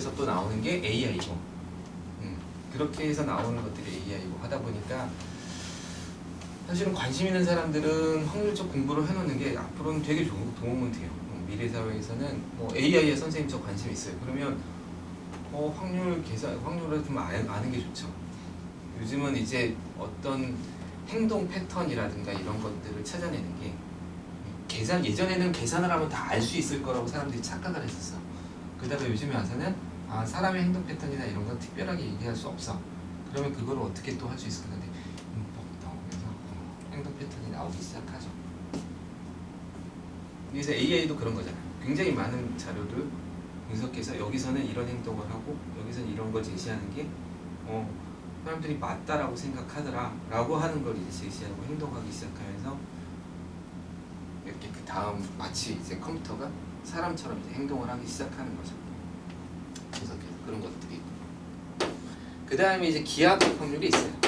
쪽에서 또 나오는 게 AI고, 그렇게 해서 나오는 것들이 AI고 하다 보니까 사실은 관심 있는 사람들은 확률적 공부를 해놓는 게 앞으로는 되게 도움은 돼요. 미래 사회에서는 뭐 AI에 선생님 저 관심 있어요. 그러면 확률 계산, 확률을 좀 아는 게 좋죠. 요즘은 이제 어떤 행동 패턴이라든가 이런 것들을 찾아내는 게 계산, 예전에는 계산을 하면 다 알 수 있을 거라고 사람들이 착각을 했었어. 그러다가 요즘에 와서는 사람의 행동 패턴이나 이런 건 특별하게 얘기할 수 없어. 그러면 그걸 어떻게 또 할 수 있을 건데 나오면서 행동 패턴이 나오기 시작하죠. 그래서 AI도 그런 거잖아요. 굉장히 많은 자료를 분석해서 여기서는 이런 행동을 하고 여기서는 이런 걸 제시하는 게 사람들이 맞다라고 생각하더라 라고 하는 걸 이제 제시하고 행동하기 시작하면서 이렇게 그 다음 마치 이제 컴퓨터가 사람처럼 이제 행동을 하기 시작하는 거죠. 분석해서 그런 것들이 있고. 그 다음에 이제 기하학적 확률이 있어요.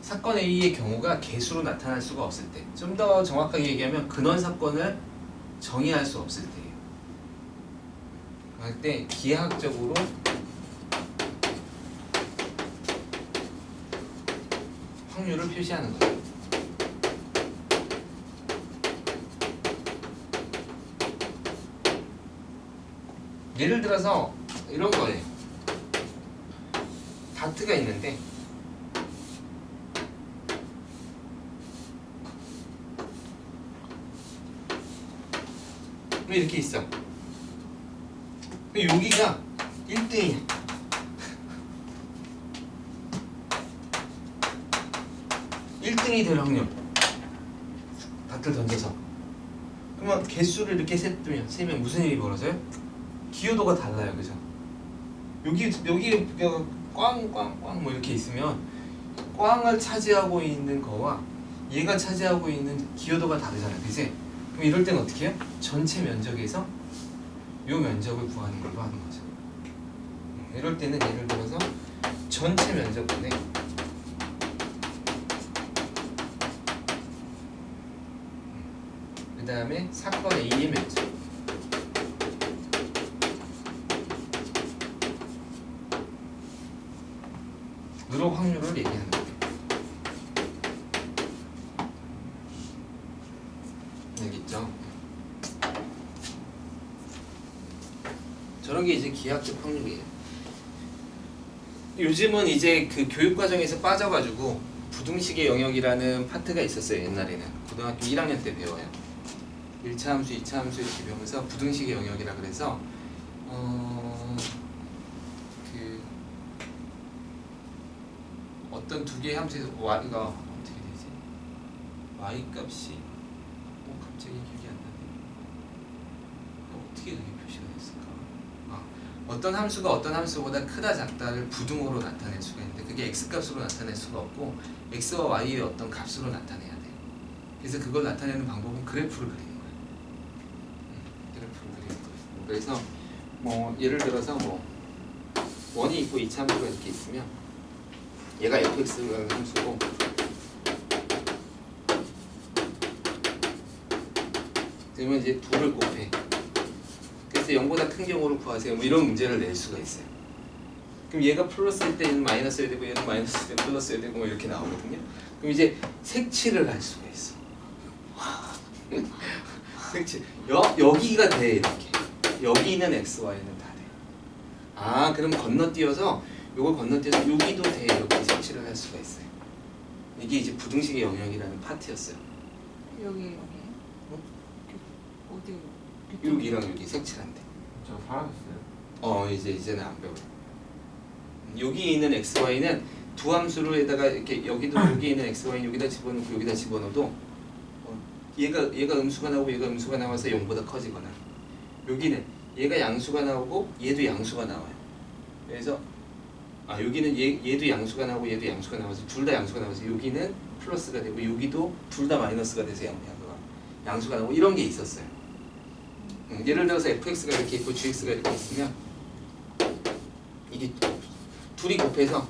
사건 A의 경우가 개수로 나타날 수가 없을 때, 좀 더 정확하게 얘기하면 근원 사건을 정의할 수 없을 때예요. 그럴 때 기하학적으로 확률을 표시하는 거예요. 예를 들어서 이런 거예요. 다트가 있는데 이렇게 있어. 여기가 1등이야. (1등이) 될 확률. 다트를 던져서. 그러면 개수를 이렇게 세면 무슨 일이 벌어져요? 기여도가 달라요, 그죠? 여기 꽝꽝꽝 뭐 이렇게 있으면 꽝을 차지하고 있는 거와 얘가 차지하고 있는 기여도가 다르잖아요, 그지? 그럼 이럴 때는 어떻게 해요? 전체 면적에서 요 면적을 구하는 걸로 하는 거죠. 이럴 때는 예를 들어서 전체 면적분에 그 다음에 사건 A의 면적 으로 확률을 얘기하는 거예요. 알겠죠? 저런 게 이제 기하학적 확률이에요. 요즘은 이제 그 교육 과정에서 빠져가지고 부등식의 영역이라는 파트가 있었어요. 옛날에는 고등학교 1학년 때 배워요. 1차 함수, 2차 함수 이렇게 배우면서 부등식의 영역이라 그래서 그 어떤 두 개의 함수에서 y가 어떻게 되지? y 값이 갑자기 기억이 안 나네. 어떻게 그게 표시가 됐을까? 어떤 함수가 어떤 함수보다 크다 작다를 부등호로 나타낼 수가 있는데 그게 x값으로 나타낼 수가 없고 x와 y의 어떤 값으로 나타내야 돼요. 그래서 그걸 나타내는 방법은 그래프를 그리는 거예요. 그래프를 그리는 거예요. 그래서 뭐 예를 들어서 뭐 원이 있고 2차 함수가 이렇게 있으면 얘가 fx라는 함수고 그러면 이제 2를 곱해. 그래서 0보다 큰 경우를 구하세요. 뭐 이런 문제를 낼 수가 있어요. 그럼 얘가 플러스일 때 얘는 마이너스여야 되고 얘는 마이너스일 때 플러스여야 되고 뭐 이렇게 나오거든요. 그럼 이제 색칠을 할 수가 있어. 색칠. 여기가 돼 이렇게. 여기 있는 x, y는 다 돼. 그럼 건너뛰어서 요걸 건너뛰어서 여기도 돼 이렇게 색칠을 할 수가 있어요. 이게 이제 부등식의 영역이라는 파트였어요. 여기 어디? 여기랑 여기 색칠한대. 저 사라졌어요? 이제는 안 배워. 여기 있는 x, y는 두 함수로에다가 이렇게 여기도 여기 있는 x, y는 여기다 집어넣고 여기다 집어넣어도 얘가 음수가 나오고 얘가 음수가 나와서 0보다 커지거나 여기는 얘가 양수가 나오고 얘도 양수가 나와요. 그래서 여기는 얘도 양수가 나오고 얘도 양수가 나와서 둘 다 양수가 나와서 여기는 플러스가 되고 여기도 둘 다 마이너스가 돼서 양수가 나오고 이런 게 있었어요. 예를 들어서 fx가 이렇게 있고 gx가 이렇게 있으면 이게 둘이 곱해서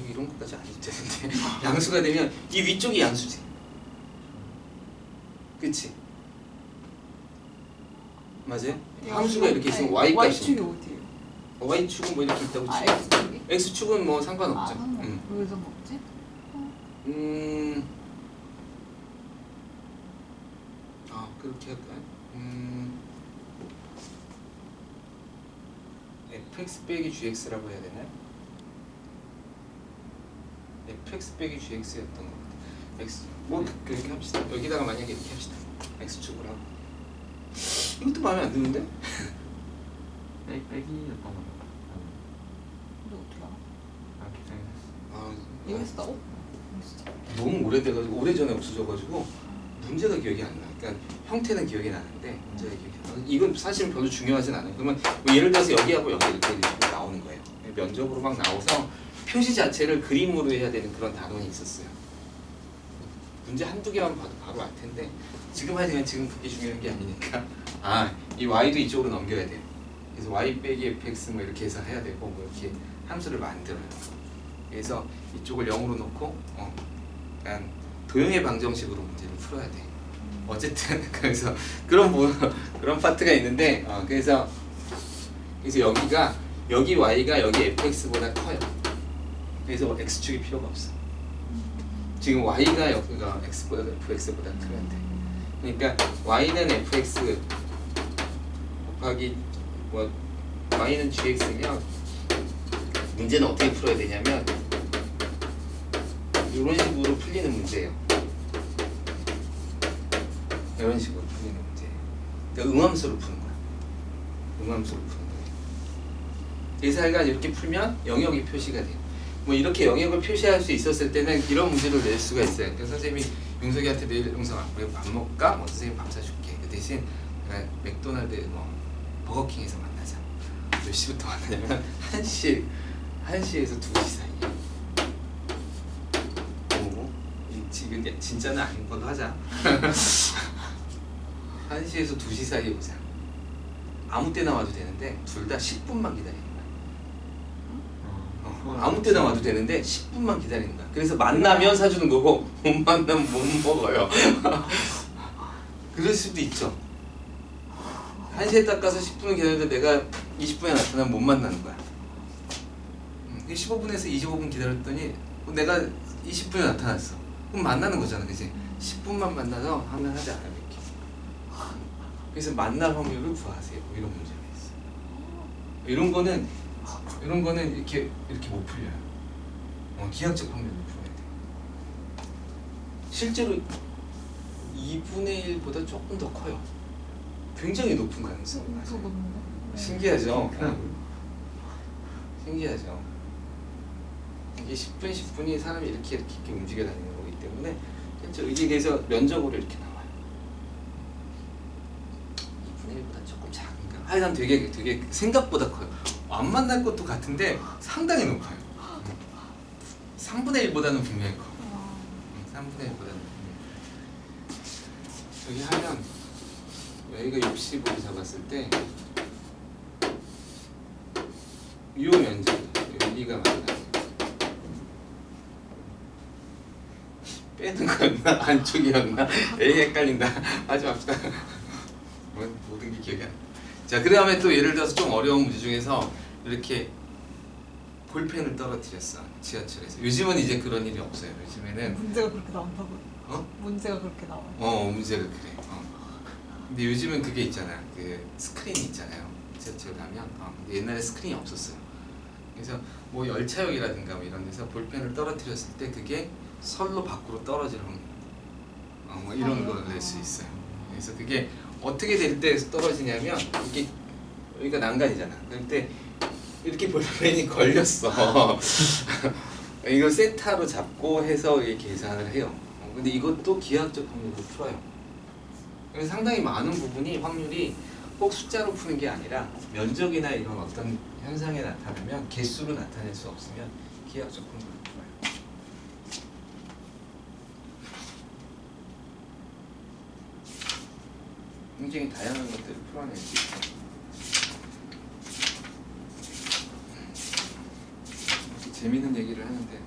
이런 것까지 안 해도 되는데 양수가 되면 이 위쪽이 양수지. 그치? 맞아요? 함수가 이렇게 있으면 y 값이 Y축이 어디예요? y축은 뭐 이렇게 있다고 치고 X축이? x축은 뭐 상관없죠. 왜 상관없지? 그렇게 할까요? fx 빼기 gx라고 해야 되나요? fx 빼기 gx였던 것 같아요. x 뭐 그렇게 합시다. 여기다가 만약에 이렇게 합시다. x축으로 하고 이것도 마음에 안 드는데? 빼기였던 거 같아요. 근데 어떻게 알아? 기생했어. 이거 했다고? 진짜? 너무 오래돼가지고 오래전에 없어져가지고 문제가 기억이 안 나. 그러니까 형태는 기억이 나는데 문제가 기억이 안 나. 이건 사실 별로 중요하진 않아요. 그러면 뭐 예를 들어서 여기하고 여기 이렇게 나오는 거예요. 면적으로 막 나와서 표시 자체를 그림으로 해야 되는 그런 단원이 있었어요. 문제 한두 개만 봐도 바로 알 텐데 지금 하지만 지금 그게 중요한 게 아니니까 이 y도 이쪽으로 넘겨야 돼요. 그래서 y 빼기 fx 뭐 이렇게 해서 해야 되고 뭐 이렇게 함수를 만들어요. 그래서 이쪽을 0으로 놓고 약간 도형의 방정식으로 문제를 풀어야 돼. 어쨌든 그래서 그런 파트가 있는데 그래서 여기 y가 여기 fx보다 커요. 그래서 x축이 필요가 없어. 지금 y가 여기가 x보다 fx보다 커야 돼. 그러니까 y는 fx 곱하기 뭐 y는 gx면 문제는 어떻게 풀어야 되냐면 이런 식으로 풀리는 문제예요. 이런 식으로 풀리는 문제예요. 그러니까 음함수로 푸는 거야. 음함수로 푸는 거예요. 그래서 하여간 이렇게 풀면 영역이 표시가 돼요. 뭐 이렇게 영역을 표시할 수 있었을 때는 이런 문제를 낼 수가 있어요. 그래서 선생님이 용석이한테 내일 용석아 우리 밥 먹을까? 뭐 선생님 밥 사줄게. 그 대신 내가 맥도날드 뭐 버거킹에서 만나자. 몇 시부터 만나냐면 1시에서 2시 사이에. 지금 진짜는 아닌 걸로 하자. 1시에서 2시 사이에 오자. 아무 때나 와도 되는데 둘 다 10분만 기다리는 거야. 아무 때나 와도 되는데 10분만 기다리는 거야. 그래서 만나면 사주는 거고 못 만나면 못 먹어요. 그럴 수도 있죠. 1시에 딱 가서 10분을 기다리는데 내가 20분에 나타나면 못 만나는 거야. 15분에서 25분 기다렸더니 내가 20분에 나타났어. 그럼 만나는 거잖아, 그치? 10분만 만나서 하면 하지 않아 이렇게. 그래서 만날 확률을 구하세요. 이런 문제가 있어. 이런 거는 이렇게 못 풀려요. 기하학적 확률을 풀어야 돼. 실제로 2분의 1보다 조금 더 커요. 굉장히 높은 가능성이 맞아요. 신기하죠? 신기하죠? 이게 10분, 10분이 사람이 이렇게 움직여 다니는 거기 때문에 이게 그래서 면적으로 이렇게 나와요. 2분의 1보다 조금 작은가? 하여간 되게 생각보다 커요. 안 만날 것도 같은데 상당히 높아요. 3분의 1보다는 분명히 커. 3분의 1보다는 여기 하면 여기가 60으로 잡았을 때 이 면적 여기가 맞나요? 빼는 거였나? 안쪽이었나? 에이 헷갈린다. 하지 맙시다. 모든 게 기억이 안 나. 자, 그 다음에 또 예를 들어서 좀 어려운 문제 중에서 이렇게 볼펜을 떨어뜨렸어. 지하철에서. 요즘은 이제 그런 일이 없어요. 요즘에는 문제가 그렇게 나온다고요? 문제가 그렇게 나와요? 문제가 그래. 근데 요즘은 그게 있잖아. 그 스크린이 있잖아요. 지하철 가면. 근데 옛날에 스크린이 없었어요. 그래서 뭐 열차역이라든가 뭐 이런 데서 볼펜을 떨어뜨렸을 때 그게 선로 밖으로 떨어질 확률. 뭐 이런 걸 낼 수 있어요. 그래서 그게 어떻게 될 때 떨어지냐면 이게 여기가 난간이잖아. 그럴 때 이렇게 볼펜이 걸렸어. 이걸 세타로 잡고 해서 이렇게 계산을 해요. 근데 이것도 기하학적 확률로 풀어요. 그래서 상당히 많은 부분이 확률이 꼭 숫자로 푸는 게 아니라 면적이나 이런 어떤 현상에 나타나면 개수로 나타낼 수 없으면 기하학적 분석을 좋아요. 굉장히 다양한 것들을 풀어낼 수 있어요. 이렇게 재밌는 얘기를 하는데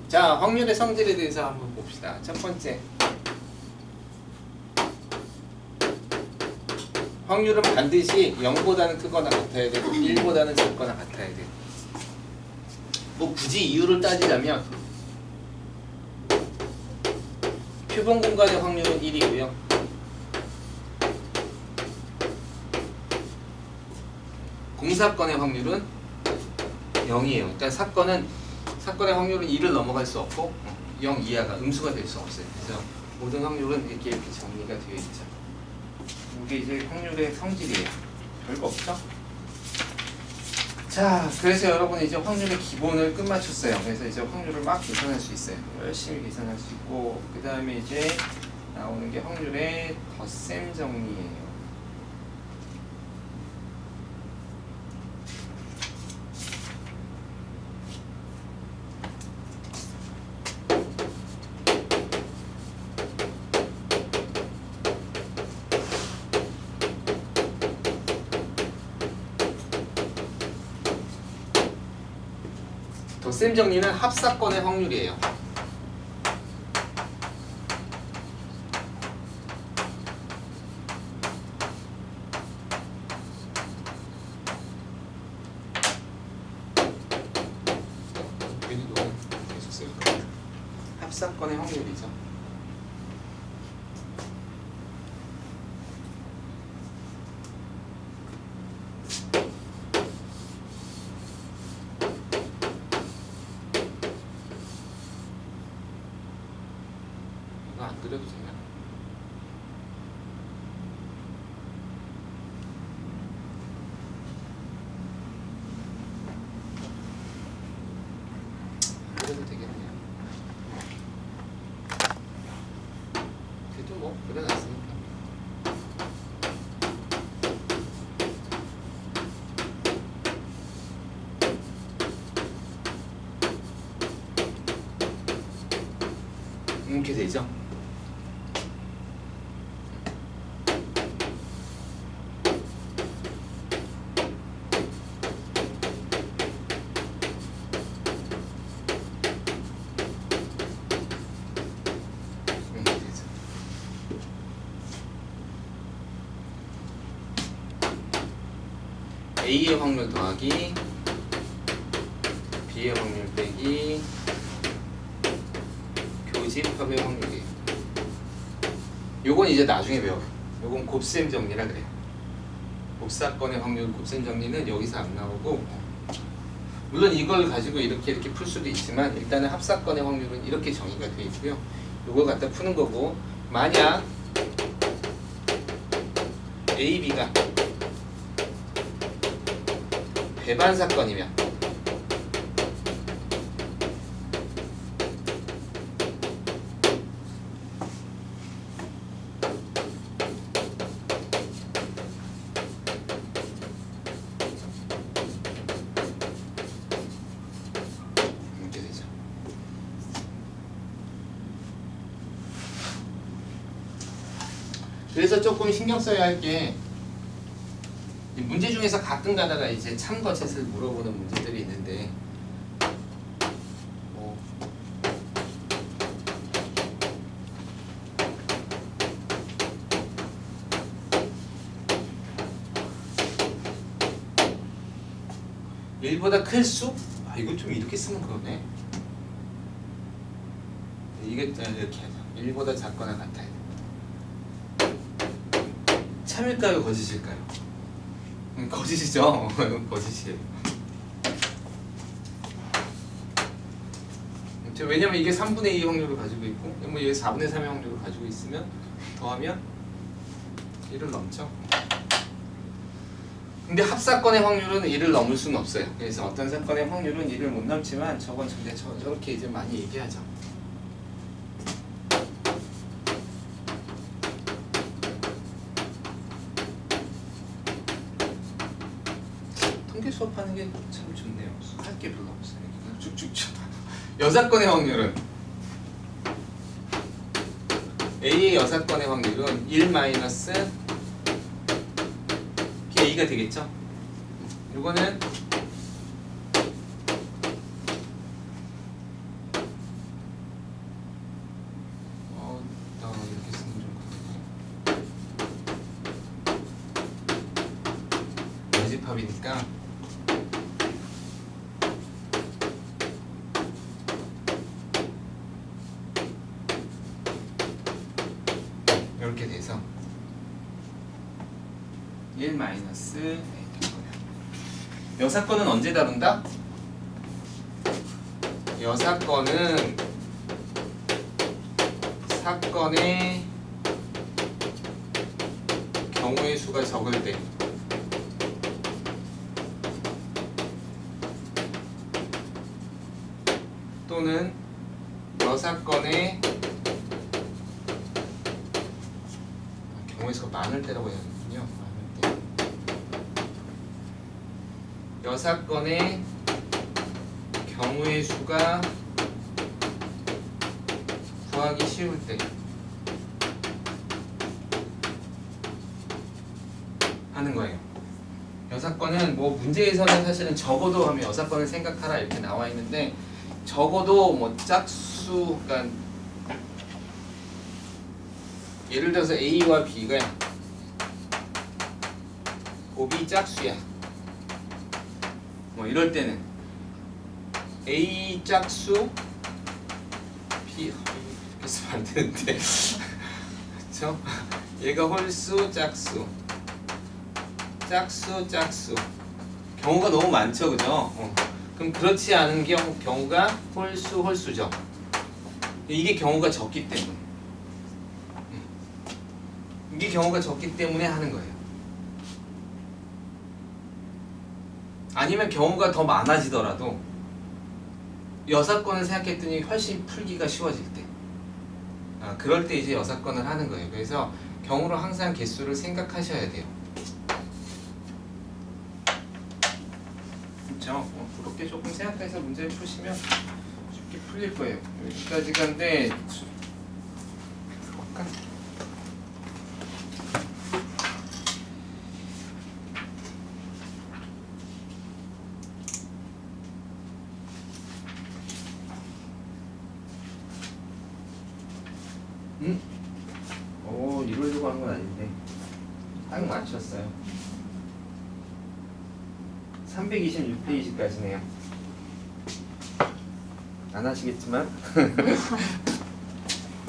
자, 확률의 성질에 대해서 한번 봅시다. 첫 번째, 확률은 반드시 0보다는 크거나 같아야 되고 1보다는 작거나 같아야 돼. 뭐 굳이 이유를 따지자면 표본 공간의 확률은 1이고요. 공사건의 확률은 0이에요. 그러니까 사건의 확률은 1을 넘어갈 수 없고 0 이하가 음수가 될 수 없어요. 그래서 모든 확률은 이렇게 정리가 되어 있죠. 이게 이제 확률의 성질이에요. 별거 없죠? 자, 그래서 여러분 이제 확률의 기본을 끝마쳤어요. 그래서 이제 확률을 막 계산할 수 있어요. 열심히 계산할 수 있고, 그 다음에 이제 나오는 게 확률의 덧셈 정리예요. 덧셈 정리는 합사건의 확률이에요. 계속 쓸 거예요. 합사건의 확률이죠. 안 그려도 되나? 안 그려도 되겠네요. 그래도 뭐 그려놨으니까. 이렇게 되죠? A의 확률 더하기 B의 확률 빼기 교집합의 확률이에요. 요건 이제 나중에 배워요. 요건 곱셈 정리라 그래요. 곱사건의 확률 곱셈 정리는 여기서 안 나오고, 물론 이걸 가지고 이렇게 풀 수도 있지만 일단은 합사건의 확률은 이렇게 정의가 되어 있고요. 요걸 갖다 푸는 거고, 만약 A, B가 배반 사건이면 이렇게 되죠. 그래서 조금 신경 써야 할 게, 문제 중에서 가끔 가다가 이제 참거짓을 물어보는 문제들이 있는데, 일보다 클수? 아, 이거 좀 이렇게 쓰면 그러네. 이게 이렇게 하죠. 1보다 작거나 같아야 돼. 참일까요, 거짓일까요? 거짓이죠. 거짓이에요. 왜냐면 이게 3분의 2 확률을 가지고 있고, 뭐 얘 4분의 3의 확률을 가지고 있으면 더하면 1을 넘죠. 근데 합사건의 확률은 1을 넘을 수는 없어요. 그래서 어떤 사건의 확률은 1을 못 넘지만 저건 근데 저렇게 이제 많이 얘기하죠. 통계 수업하는 게 참 좋네요. 할 게 별로 없어요. 그냥 쭉쭉쭉. 여사건의 확률은 A의 여사건의 확률은 1 마이너스 A가 되겠죠? 이거는 이렇게 쓰면 좀 그렇고 연집합이니까 이렇게 돼서 1 마이너스 A 여사건은 언제 다룬다? 여사건은 사건의 경우의 수가 적을 때 또는 여사건의 경우의 수가 많을 때라고 해야 되는군요. 많을 때. 여사건의 경우의 수가 구하기 쉬울 때 하는 거예요. 여사건은 뭐 문제에서는 사실은 적어도 하면 여사건을 생각하라 이렇게 나와 있는데 적어도 뭐 짝수 그러니까 예를 들어서 A와 B가 곱이 짝수야. 뭐 이럴 때는 A 짝수 B 이렇게 쓰면 안 되는데 그렇죠? 얘가 홀수 짝수 짝수 경우가 너무 많죠, 그죠? 그럼 그렇지 않은 경우가 홀수죠. 이게 경우가 적기 때문에 이게 경우가 적기 때문에 하는 거예요. 아니면 경우가 더 많아지더라도 여사건을 생각했더니 훨씬 풀기가 쉬워질 때 그럴 때 이제 여사건을 하는 거예요. 그래서 경우로 항상 개수를 생각하셔야 돼요. 그렇죠? 그렇게 조금 생각해서 문제를 푸시면 쉽게 풀릴 거예요. 여기까지 간데 이러려고 한 건 아닌데 딱 맞췄어요. 326대 20까지네요. 안 하시겠지만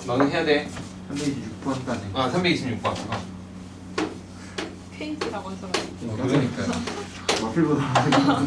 너는 해야 돼. 326번까지. 326번. 페이지라고 해서 그러니까요. 마필보다